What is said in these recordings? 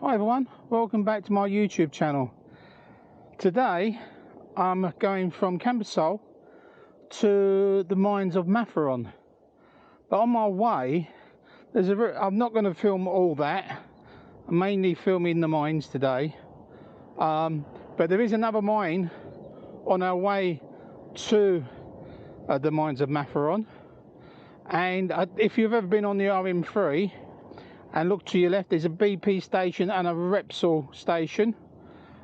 Hi everyone, welcome back to my YouTube channel. Today I'm going from Camposol to the mines of Mazarrón, but on my way I'm not going to film all that. I'm mainly filming the mines today, but there is another mine on our way to the mines of Mazarrón. And if you've ever been on the RM3 and look to your left, there's a BP station and a Repsol station,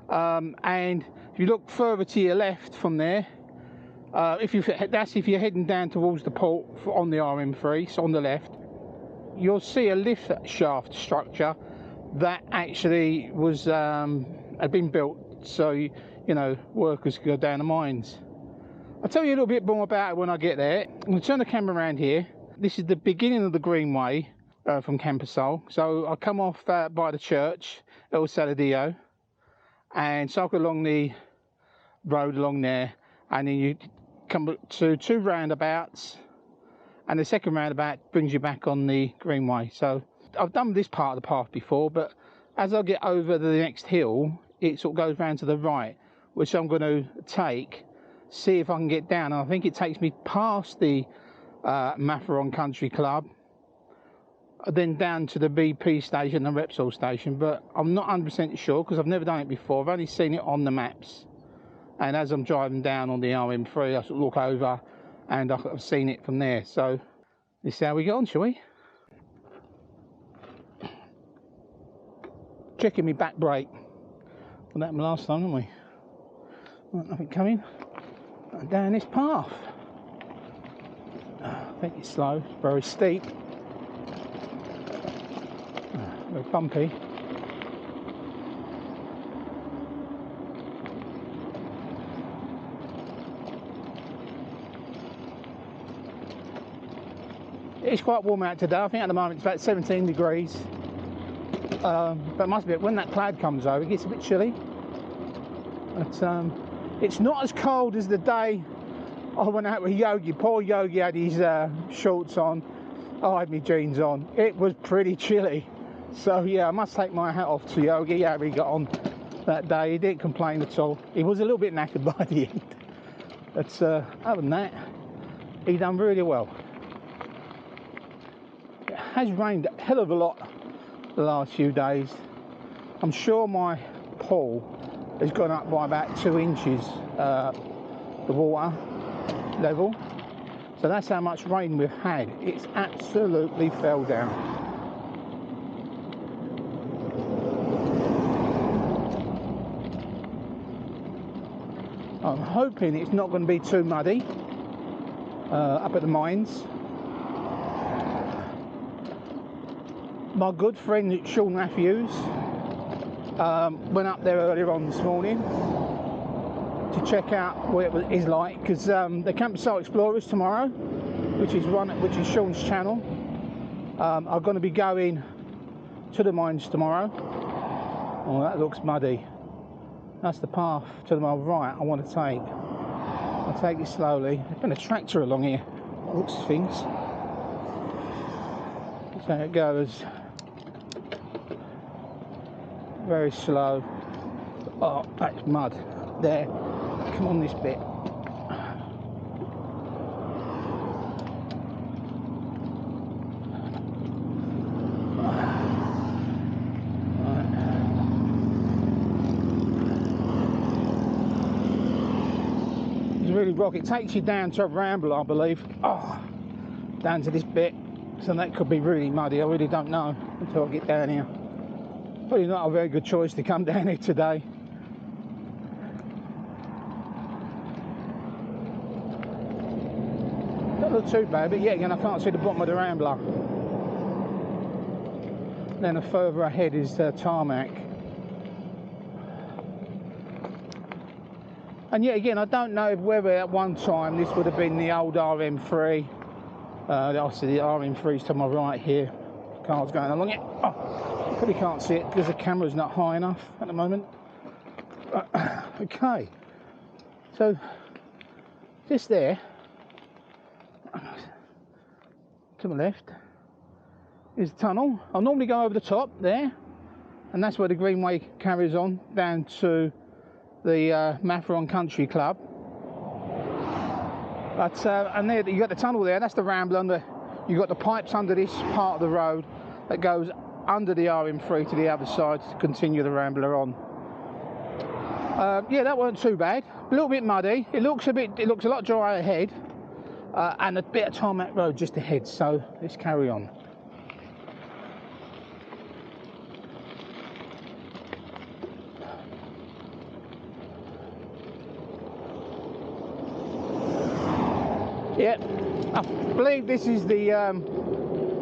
and if you look further to your left from there, if you're heading down towards the port on the RM3, so on the left, you'll see a lift shaft structure that actually was had been built so you know workers could go down the mines. I'll tell you a little bit more about it when I get there. I'm going to turn the camera around here. This is the beginning of the Greenway from Camposol. So I come off by the church, El Saladillo, and cycle along the road along there, and then you come to two roundabouts, and the second roundabout brings you back on the Greenway. So I've done this part of the path before, but as I get over the next hill, it sort of goes round to the right, which I'm going to take, see if I can get down. And I think it takes me past the Mazarrón Country Club, then down to the BP station and Repsol station, but I'm not 100% sure because I've never done it before. I've only seen it on the maps, and as I'm driving down on the RM3 I sort of look over and I've seen it from there. So this is how we get on, shall we? Checking my back brake. Well, that happened last time, didn't we? Nothing coming down this path. I think it's slow, very steep, very bumpy. It's quite warm out today. I think at the moment it's about 17 degrees, but it must be when that cloud comes over it gets a bit chilly. But it's not as cold as the day I went out with Yogi. Poor Yogi had his shorts on, I had my jeans on. It was pretty chilly. So yeah, I must take my hat off to Yogi, how he got on that day. He didn't complain at all. He was a little bit knackered by the end, but other than that, he done really well. It has rained a hell of a lot the last few days. I'm sure my pool has gone up by about 2 inches, the water level. So that's how much rain we've had. It's absolutely fell down. I'm hoping it's not going to be too muddy up at the mines. My good friend Sean Matthews went up there earlier on this morning to check out what it is like, because the Camposol Explorers tomorrow, which is Sean's channel, are going to be going to the mines tomorrow. Oh, that looks muddy. That's the path to my right I want to take. I'll take it slowly. There's been a tractor along here. Looks things. So it goes. Very slow. Oh, that's mud. There. Come on this bit. It's really rocky. It takes you down to a ramble, I believe. Oh, down to this bit. So that could be really muddy. I really don't know until I get down here. Probably not a very good choice to come down here today. Don't look too bad, but yet again I can't see the bottom of the rambler. Then further ahead is tarmac. And yet again I don't know whether at one time this would have been the old RM3. I see the RM3's to my right here. Car's going along it. Oh, probably can't see it because the camera's not high enough at the moment. Okay, so just there to my left is the tunnel. I'll normally go over the top there, and that's where the Greenway carries on down to the Mazarrón Country Club. But and there you got the tunnel there. That's the Rambler. Under you got the pipes under this part of the road that goes under the RM3 to the other side to continue the Rambler on. Yeah, that weren't too bad. A little bit muddy. It looks a lot drier ahead, and a bit of tarmac road just ahead. So let's carry on. Yeah, I believe this is the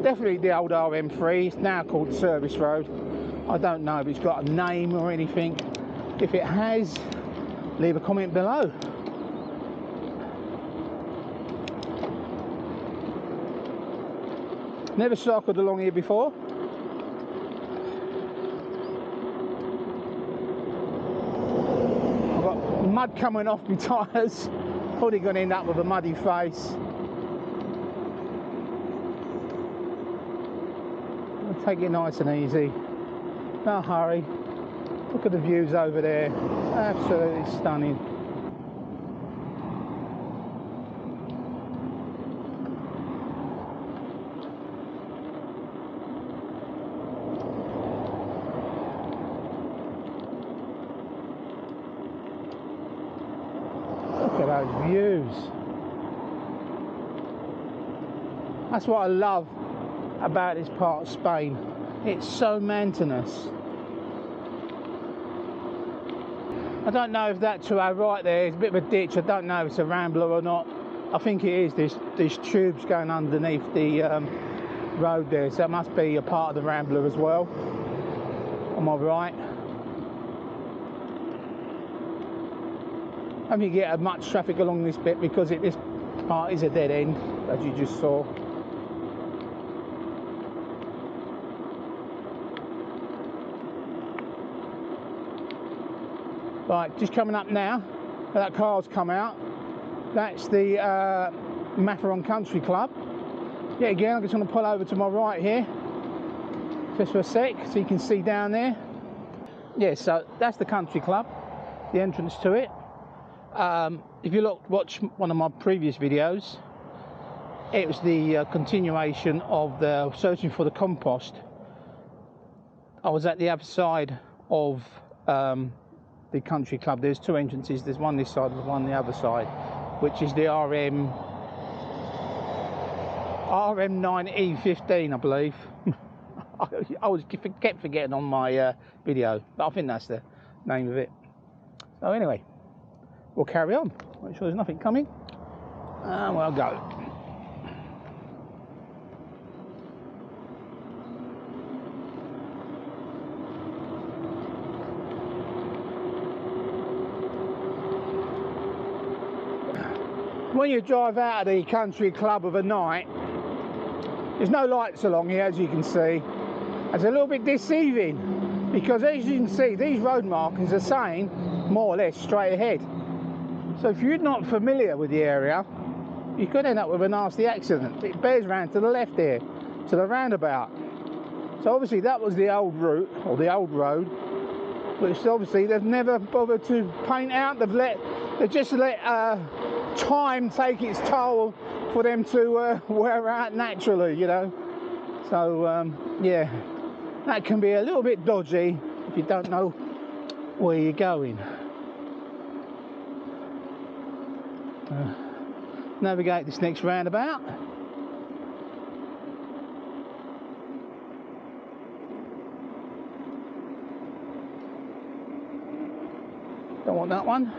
definitely the old RM3. It's now called Service Road. I don't know if it's got a name or anything. If it has, leave a comment below. Never cycled along here before. I've got mud coming off my tyres. Probably going to end up with a muddy face. I'll take it nice and easy. No hurry. Look at the views over there. Absolutely stunning. Look at those views. That's what I love about this part of Spain. It's so mountainous. I don't know if that to our right there is a bit of a ditch. I don't know if it's a Rambler or not. I think it is. There's tubes going underneath the road there, so it must be a part of the Rambler as well. On my right. I don't think you get much traffic along this bit because this part is a dead end, as you just saw. Right, just coming up now, that car's come out. That's the Mazarrón Country Club. Yeah, again, I'm just going to pull over to my right here, just for a sec, so you can see down there. Yeah, so that's the country club, the entrance to it. If you watch one of my previous videos, it was the continuation of the searching for the compost. I was at the other side of the country club. There's two entrances. There's one this side and one the other side, which is the RM9E15, I believe. I kept forgetting on my video, but I think that's the name of it. So anyway, we'll carry on. Make sure there's nothing coming, and we'll go. When you drive out of the country club of a night, there's no lights along here, as you can see. It's a little bit deceiving because, as you can see, these road markings are saying more or less straight ahead. So if you're not familiar with the area, you could end up with a nasty accident. It bears round to the left here, to the roundabout. So obviously that was the old route, or the old road, which obviously they've never bothered to paint out. They've just let time take its toll for them to wear out naturally, you know. So yeah, that can be a little bit dodgy if you don't know where you're going. Navigate this next roundabout. Don't want that one.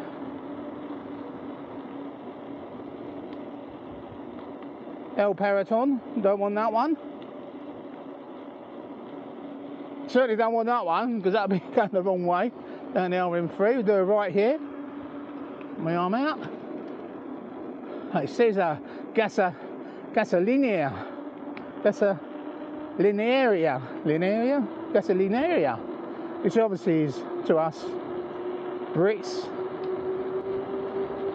El Paraton, don't want that one. Certainly don't want that one because that'll be going the wrong way down the RM3. We'll do it right here. My arm out. It says gasolineria, which obviously is, to us Brits,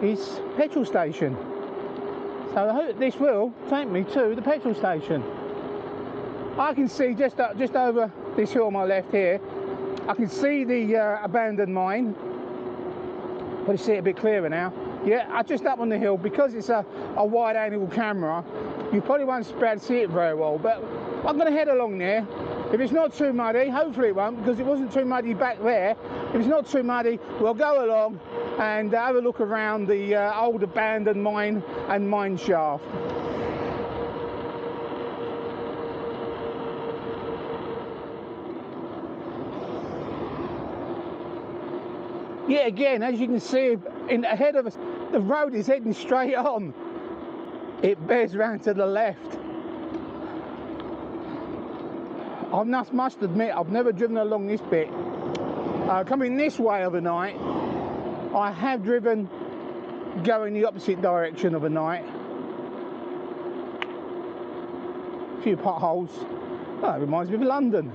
is petrol station. So I hope this will take me to the petrol station. I can see just over this hill on my left here, I can see the abandoned mine. Probably see it a bit clearer now. Yeah, I just up on the hill, because it's a wide angle camera, you probably won't be able to see it very well, but I'm going to head along there. If it's not too muddy, hopefully it won't, because it wasn't too muddy back there. If it's not too muddy, we'll go along and have a look around the old abandoned mine and mine shaft. Yeah, again, as you can see, ahead of us, the road is heading straight on. It bears round to the left. I must admit, I've never driven along this bit. Coming this way overnight, I have driven going the opposite direction overnight. A few potholes. Oh, it reminds me of London.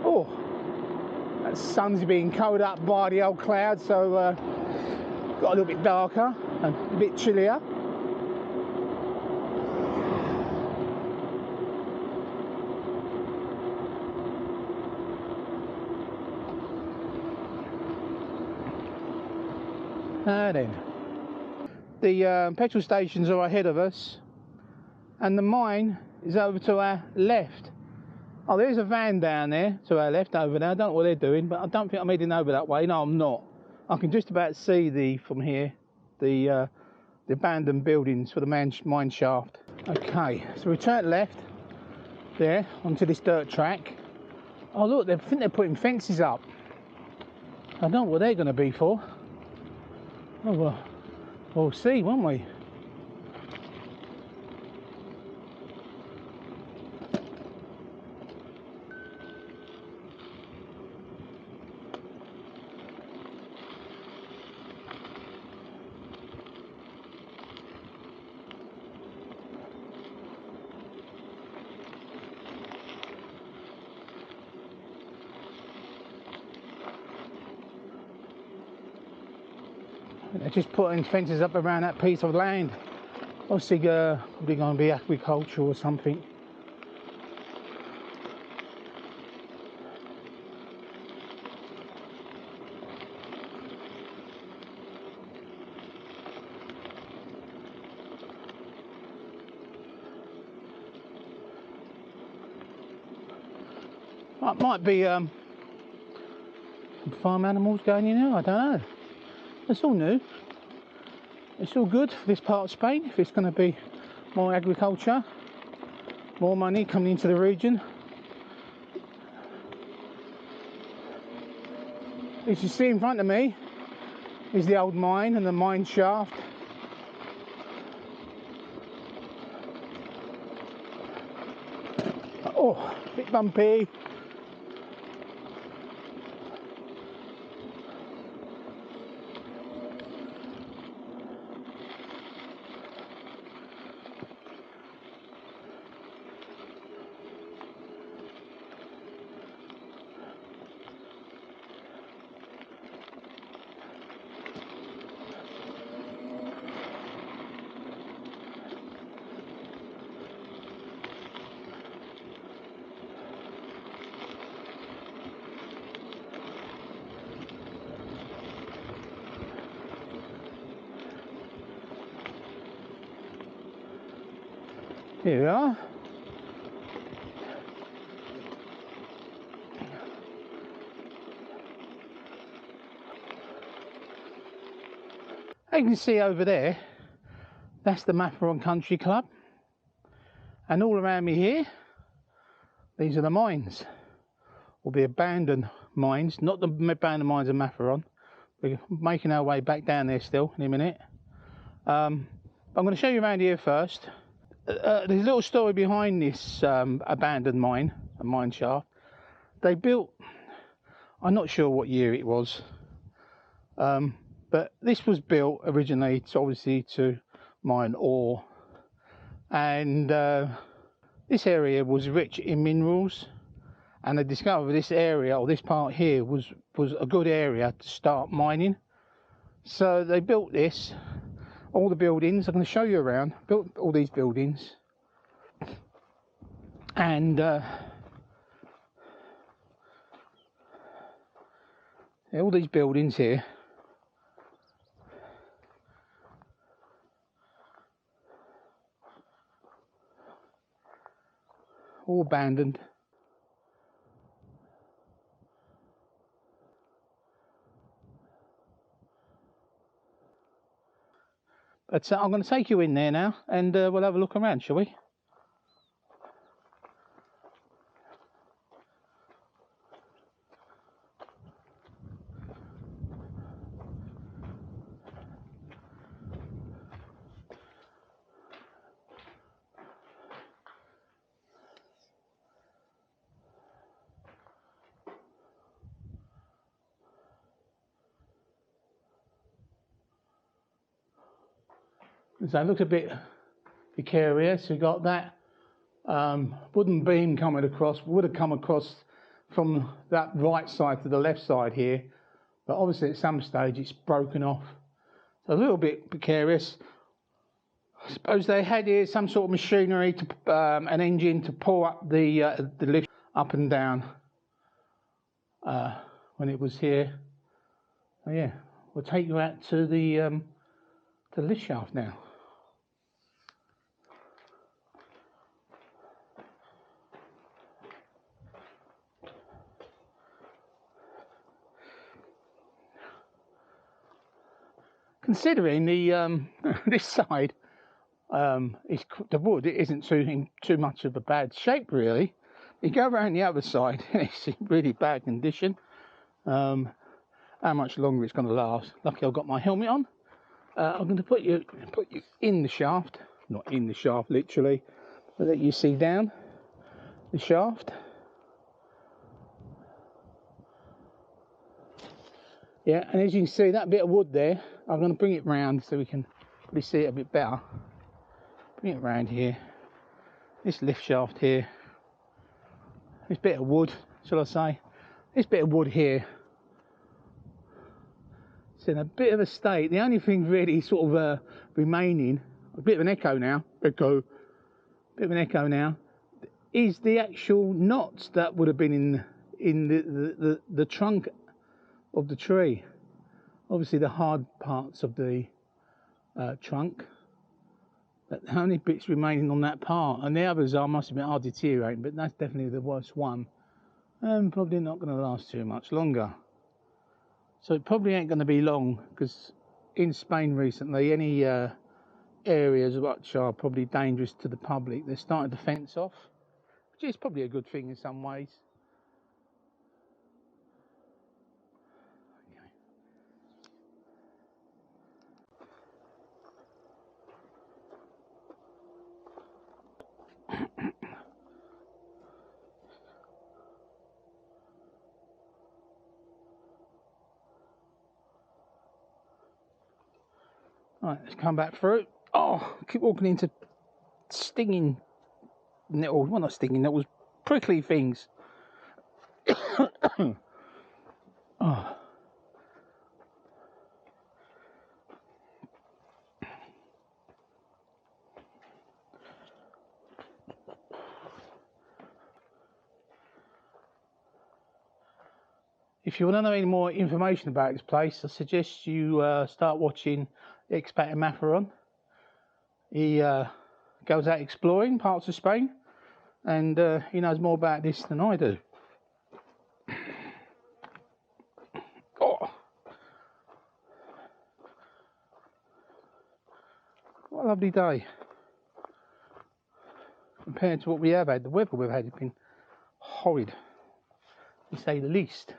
Oh, that sun's being covered up by the old clouds, so got a little bit darker and a bit chillier. Then the petrol stations are ahead of us, and the mine is over to our left. Oh, there's a van down there to our left over there. I don't know what they're doing, but I don't think I'm heading over that way. No, I'm not. I can just about see from here the abandoned buildings for the mine shaft. Okay, so we turn left there onto this dirt track. Oh look, I think they're putting fences up. I don't know what they're going to be for. Oh well, we'll see, won't we? They're just putting fences up around that piece of land. Obviously, probably going to be agriculture or something. Might be farm animals going in there, I don't know. It's all new. It's all good for this part of Spain. If it's going to be more agriculture, more money coming into the region. As you see in front of me is the old mine and the mine shaft. Oh, a bit bumpy. Here we are. As you can see over there, that's the Mazarrón Country Club, and all around me here, these are the mines, or the abandoned mines, not the abandoned mines of Mazarrón. We're making our way back down there still in a minute. I'm going to show you around here first. There's a little story behind this abandoned mine, a mine shaft. They built, I'm not sure what year it was, but this was built originally obviously to mine ore, and this area was rich in minerals, and they discovered this area, or this part here, was a good area to start mining. So they built this. All the buildings, I'm going to show you around, built all these buildings. And all these buildings here, all abandoned. But I'm going to take you in there now, and we'll have a look around, shall we? So it looks a bit precarious. We've got that wooden beam coming across, would have come across from that right side to the left side here, but obviously at some stage it's broken off. So a little bit precarious. I suppose they had here some sort of machinery, to an engine to pull up the lift up and down when it was here. So yeah, we'll take you out to the lift shaft now. Considering the this side, the wood, it isn't too much of a bad shape really. You go around the other side, it's in really bad condition. How much longer it's going to last? Lucky I've got my helmet on. I'm going to put you in the shaft, not in the shaft literally, but let you see down the shaft. Yeah, and as you can see, that bit of wood there, I'm going to bring it round so we can really see it a bit better. Bring it round here. This lift shaft here. This bit of wood, shall I say? This bit of wood here. It's in a bit of a state. The only thing really sort of remaining, a bit of an echo now, bit of an echo now, is the actual knots that would have been in the trunk of the tree. Obviously the hard parts of the trunk, but the only bits remaining on that part, and the others must admit are deteriorating, but that's definitely the worst one, and probably not going to last too much longer. So it probably ain't going to be long, because in Spain recently, any areas which are probably dangerous to the public, they're starting to fence off, which is probably a good thing in some ways. Right, let's come back through. Oh, keep walking into stinging nettles. Well, not stinging nettles, prickly things. Oh. If you want to know any more information about this place, I suggest you start watching Expat in Mazarrón. He goes out exploring parts of Spain, and he knows more about this than I do. Oh, what a lovely day compared to what we have had. The weather we've had has been horrid, to say the least.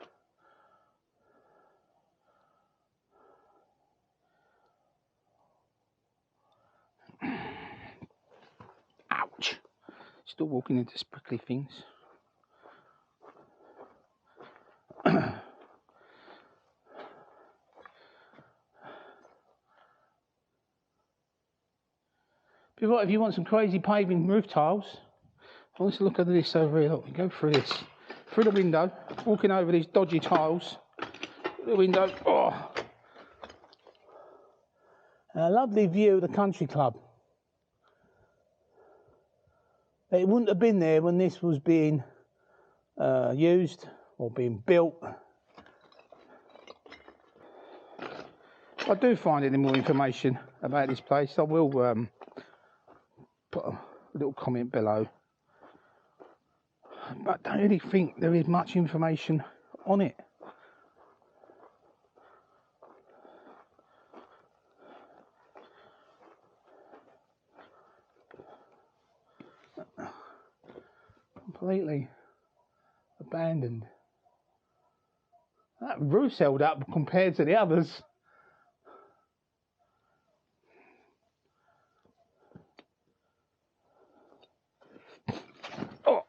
Ouch! Still walking into prickly things. But if you want some crazy paving roof tiles, let's look at this over here. Look, we go through this, through the window, walking over these dodgy tiles. The window. Oh, and a lovely view of the country club. It wouldn't have been there when this was being used or being built. If I do find any more information about this place, I will put a little comment below. But I don't really think there is much information on it. Completely abandoned. That roof's held up compared to the others. Oh.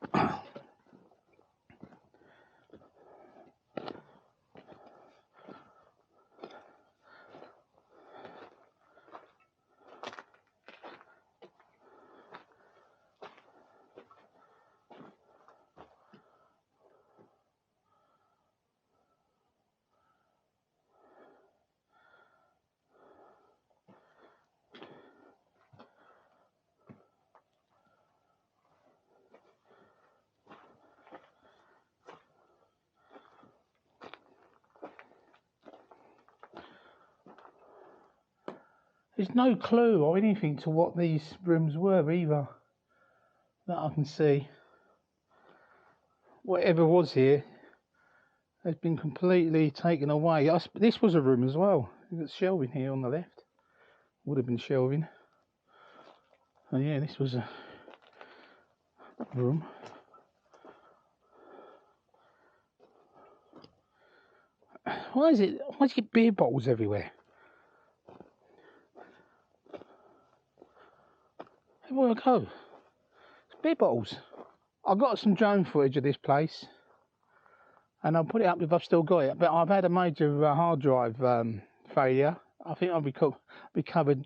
There's no clue or anything to what these rooms were either, that I can see. Whatever was here has been completely taken away. This was a room as well. There's shelving here on the left. Would have been shelving. And yeah, this was a room. Why do you get beer bottles everywhere? Everywhere I go, it's beer bottles. I got some drone footage of this place, and I'll put it up if I've still got it. But I've had a major hard drive failure. I think I've recovered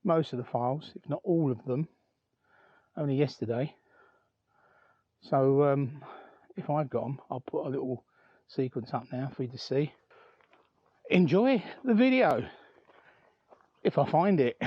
most of the files, if not all of them, only yesterday. So if I've got them, I'll put a little sequence up now for you to see. Enjoy the video if I find it.